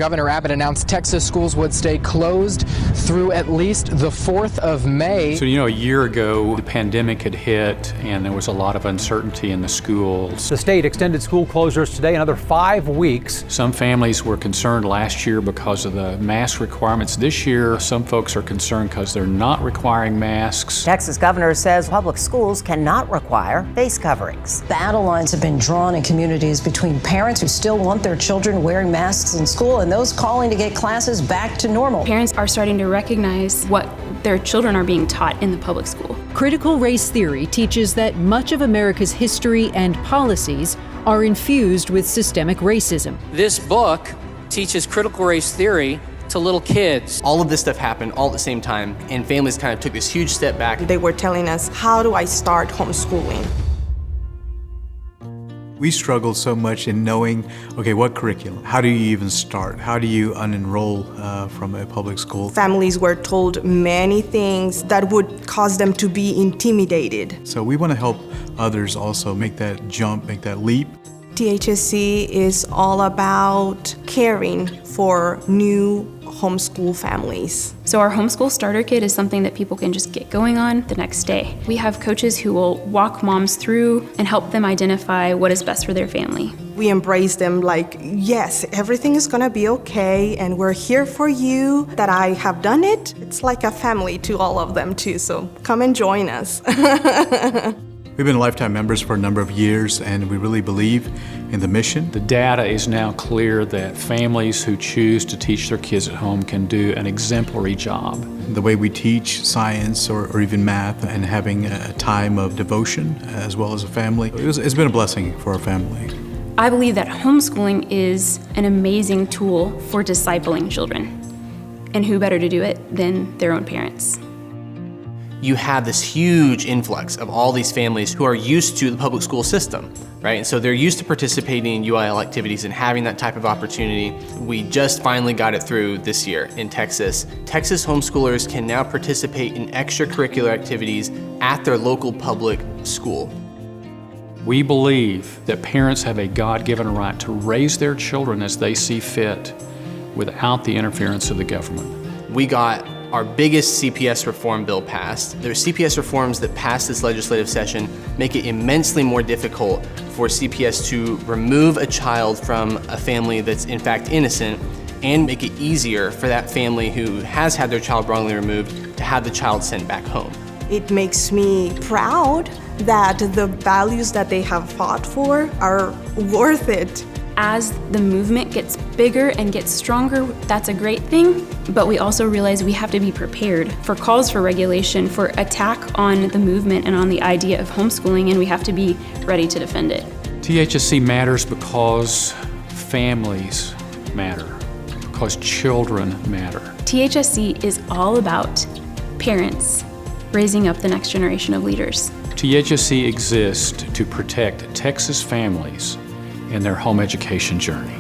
Governor Abbott announced Texas schools would stay closed through at least the 4th of May. So, a year ago, the pandemic had hit and there was a lot of uncertainty in the schools. The state extended school closures today another 5 weeks. Some families were concerned last year because of the mask requirements. This year, some folks are concerned because they're not requiring masks. Texas governor says public schools cannot require face coverings. Battle lines have been drawn in communities between parents who still want their children wearing masks in school and those calling to get classes back to normal. Parents are starting to recognize what their children are being taught in the public school. Critical race theory teaches that much of America's history and policies are infused with systemic racism. This book teaches critical race theory to little kids. All of this stuff happened all at the same time, and families kind of took this huge step back. They were telling us, how do I start homeschooling? We struggled so much in knowing, okay, what curriculum? How do you even start? How do you unenroll from a public school? Families were told many things that would cause them to be intimidated. So we want to help others also make that jump, make that leap. THSC is all about caring for new homeschool families. So our homeschool starter kit is something that people can just get going on the next day. We have coaches who will walk moms through and help them identify what is best for their family. We embrace them like, yes, everything is gonna be okay and we're here for you, that I have done it. It's like a family to all of them too, so come and join us. We've been lifetime members for a number of years, and we really believe in the mission. The data is now clear that families who choose to teach their kids at home can do an exemplary job. The way we teach science or even math, and having a time of devotion as well as a family, it's been a blessing for our family. I believe that homeschooling is an amazing tool for discipling children. And who better to do it than their own parents? You have this huge influx of all these families who are used to the public school system, right? And so they're used to participating in UIL activities and having that type of opportunity. We just finally got it through this year in Texas. Texas homeschoolers can now participate in extracurricular activities at their local public school. We believe that parents have a God-given right to raise their children as they see fit without the interference of the government. We got our biggest CPS reform bill passed. There's CPS reforms that passed this legislative session make it immensely more difficult for CPS to remove a child from a family that's in fact innocent, and make it easier for that family who has had their child wrongly removed to have the child sent back home. It makes me proud that the values that they have fought for are worth it. As the movement gets bigger and gets stronger, that's a great thing, but we also realize we have to be prepared for calls for regulation, for attack on the movement and on the idea of homeschooling, and we have to be ready to defend it. THSC matters because families matter, because children matter. THSC is all about parents raising up the next generation of leaders. THSC exists to protect Texas families in their home education journey.